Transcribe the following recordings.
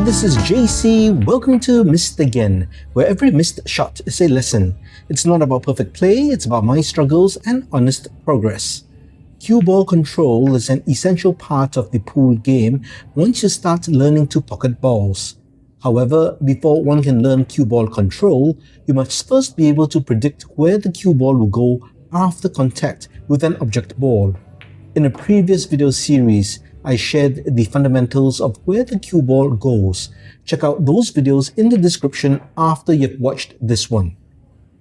this is JC. Welcome to Missed Again, where every missed shot is a lesson. It's not about perfect play, it's about my struggles and honest progress. Cue ball control is an essential part of the pool game once you start learning to pocket balls. However, before one can learn cue ball control, you must first be able to predict where the cue ball will go after contact with an object ball. In a previous video series, I shared the fundamentals of where the cue ball goes. Check out those videos in the description after you've watched this one.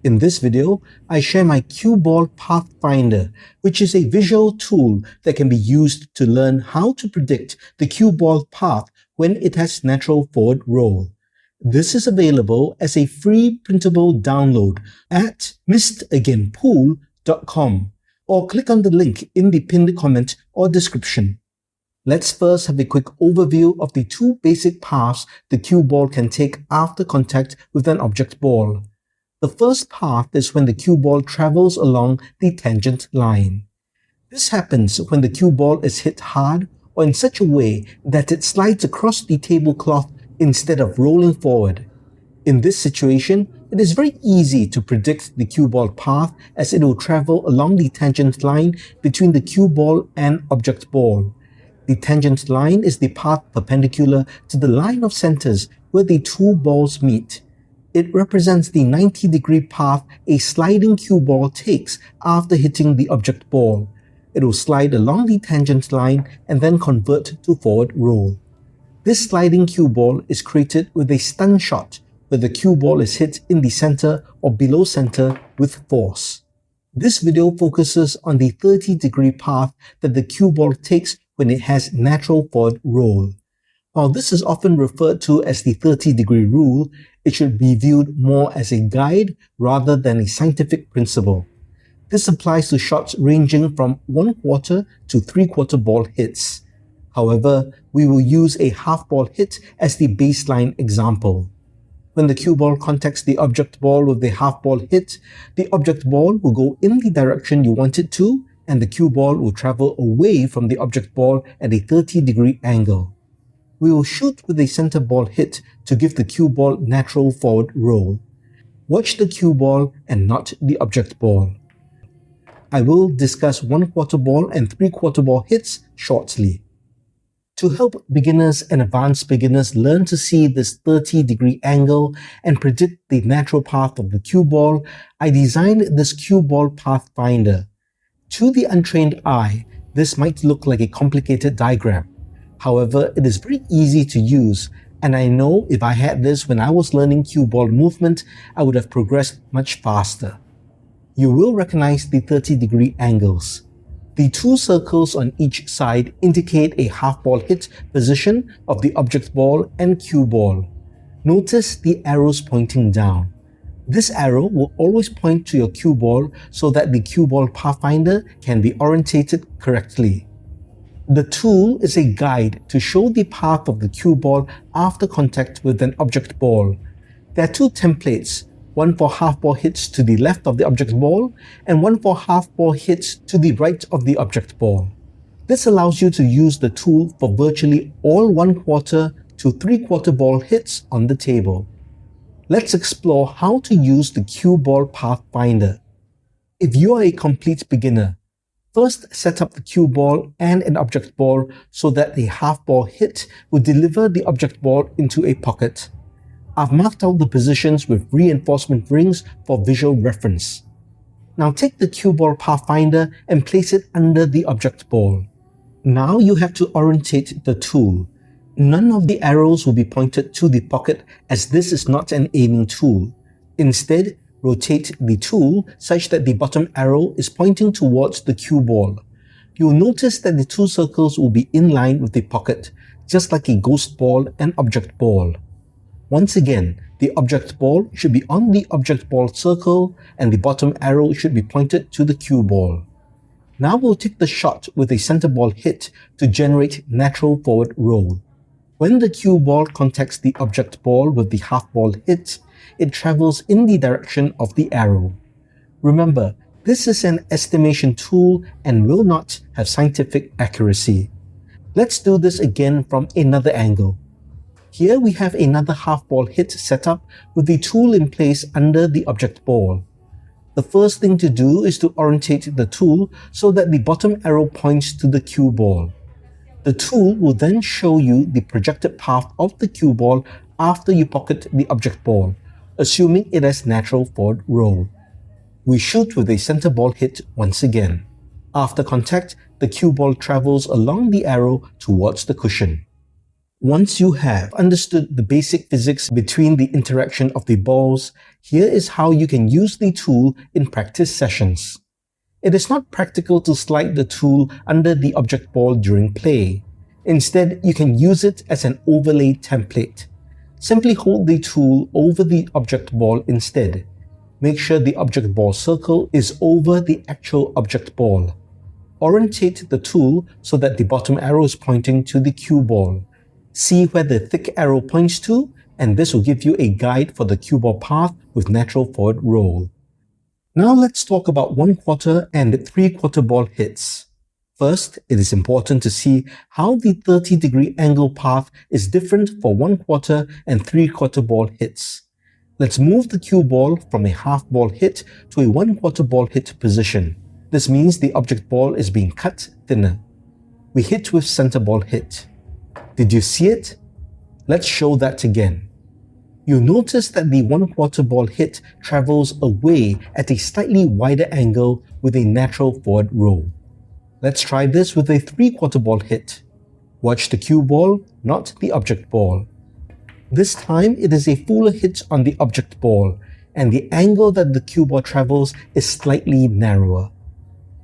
In this video, I share my cue ball pathfinder, which is a visual tool that can be used to learn how to predict the cue ball path when it has natural forward roll. This is available as a free printable download at missedagainpool.com, or click on the link in the pinned comment or description. Let's first have a quick overview of the two basic paths the cue ball can take after contact with an object ball. The first path is when the cue ball travels along the tangent line. This happens when the cue ball is hit hard or in such a way that it slides across the tablecloth instead of rolling forward. In this situation, it is very easy to predict the cue ball path as it will travel along the tangent line between the cue ball and object ball. The tangent line is the path perpendicular to the line of centers where the two balls meet. It represents the 90-degree path a sliding cue ball takes after hitting the object ball. It will slide along the tangent line and then convert to forward roll. This sliding cue ball is created with a stun shot, where the cue ball is hit in the center or below center with force. This video focuses on the 30-degree path that the cue ball takes when it has natural forward roll. While this is often referred to as the 30-degree rule, it should be viewed more as a guide rather than a scientific principle. This applies to shots ranging from 1/4 to 3/4 ball hits. However, we will use a half ball hit as the baseline example. When the cue ball contacts the object ball with a half ball hit, the object ball will go in the direction you want it to, and the cue ball will travel away from the object ball at a 30-degree angle. We will shoot with a center ball hit to give the cue ball natural forward roll. Watch the cue ball and not the object ball. I will discuss 1/4 ball and 3/4 ball hits shortly. To help beginners and advanced beginners learn to see this 30-degree angle and predict the natural path of the cue ball, I designed this cue ball pathfinder. To the untrained eye, this might look like a complicated diagram. However, it is very easy to use, and I know if I had this when I was learning cue ball movement, I would have progressed much faster. You will recognize the 30-degree angles. The two circles on each side indicate a half ball hit position of the object ball and cue ball. Notice the arrows pointing down. This arrow will always point to your cue ball so that the cue ball pathfinder can be orientated correctly. The tool is a guide to show the path of the cue ball after contact with an object ball. There are two templates, one for half ball hits to the left of the object ball and one for half ball hits to the right of the object ball. This allows you to use the tool for virtually all 1/4 to 3/4 ball hits on the table. Let's explore how to use the cue ball pathfinder. If you are a complete beginner, first set up the cue ball and an object ball so that a half ball hit will deliver the object ball into a pocket. I've marked out the positions with reinforcement rings for visual reference. Now take the cue ball pathfinder and place it under the object ball. Now you have to orientate the tool. None of the arrows will be pointed to the pocket as this is not an aiming tool. Instead, rotate the tool such that the bottom arrow is pointing towards the cue ball. You'll notice that the two circles will be in line with the pocket, just like a ghost ball and object ball. Once again, the object ball should be on the object ball circle and the bottom arrow should be pointed to the cue ball. Now we'll take the shot with a center ball hit to generate natural forward roll. When the cue ball contacts the object ball with the half ball hit, it travels in the direction of the arrow. Remember, this is an estimation tool and will not have scientific accuracy. Let's do this again from another angle. Here we have another half ball hit set up with the tool in place under the object ball. The first thing to do is to orientate the tool so that the bottom arrow points to the cue ball. The tool will then show you the projected path of the cue ball after you pocket the object ball, assuming it has natural forward roll. We shoot with a center ball hit once again. After contact, the cue ball travels along the arrow towards the cushion. Once you have understood the basic physics between the interaction of the balls, here is how you can use the tool in practice sessions. It is not practical to slide the tool under the object ball during play. Instead, you can use it as an overlay template. Simply hold the tool over the object ball instead. Make sure the object ball circle is over the actual object ball. Orientate the tool so that the bottom arrow is pointing to the cue ball. See where the thick arrow points to, and this will give you a guide for the cue ball path with natural forward roll. Now let's talk about 1/4 and 3/4 ball hits. First, it is important to see how the 30-degree angle path is different for 1/4 and 3/4 ball hits. Let's move the cue ball from a half ball hit to a 1/4 ball hit position. This means the object ball is being cut thinner. We hit with center ball hit. Did you see it? Let's show that again. You'll notice that the 1/4 ball hit travels away at a slightly wider angle with a natural forward roll. Let's try this with a 3/4 ball hit. Watch the cue ball, not the object ball. This time it is a fuller hit on the object ball, and the angle that the cue ball travels is slightly narrower.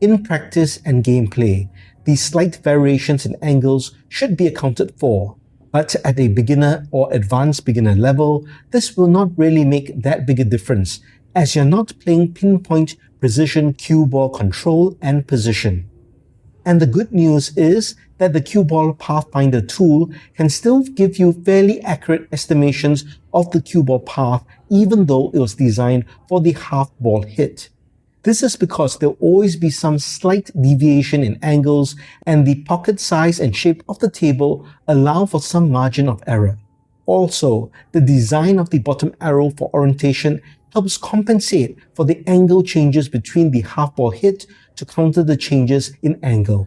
In practice and gameplay, these slight variations in angles should be accounted for, but at a beginner or advanced beginner level, this will not really make that big a difference, as you're not playing pinpoint precision cue ball control and position. And the good news is that the cue ball pathfinder tool can still give you fairly accurate estimations of the cue ball path even though it was designed for the half ball hit. This is because there will always be some slight deviation in angles, and the pocket size and shape of the table allow for some margin of error. Also, the design of the bottom arrow for orientation helps compensate for the angle changes between the half ball hit to counter the changes in angle.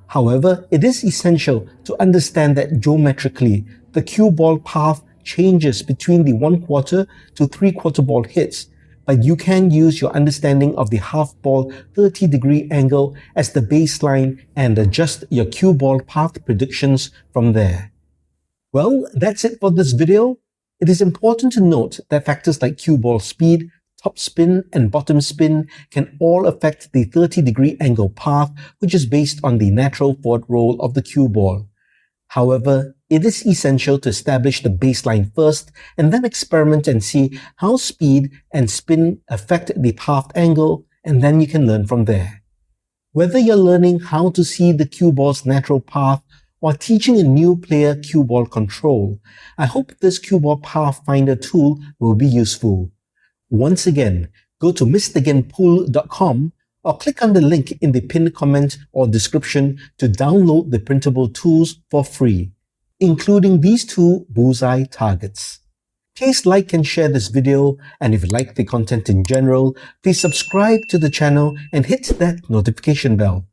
However, it is essential to understand that geometrically, the cue ball path changes between the 1/4 to 3/4 ball hits, but you can use your understanding of the half ball 30-degree angle as the baseline and adjust your cue ball path predictions from there. Well, that's it for this video. It is important to note that factors like cue ball speed, top spin, and bottom spin can all affect the 30-degree angle path, which is based on the natural forward roll of the cue ball. However, it is essential to establish the baseline first and then experiment and see how speed and spin affect the path angle, and then you can learn from there. Whether you're learning how to see the cue ball's natural path or teaching a new player cue ball control, I hope this cue ball pathfinder tool will be useful. Once again, go to mrgainpool.com or click on the link in the pinned comment or description to download the printable tools for free, including these two bullseye targets. Please like and share this video, and if you like the content in general, please subscribe to the channel and hit that notification bell.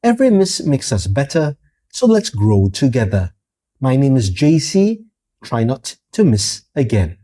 Every miss makes us better, so let's grow together. My name is JC. Try not to miss again.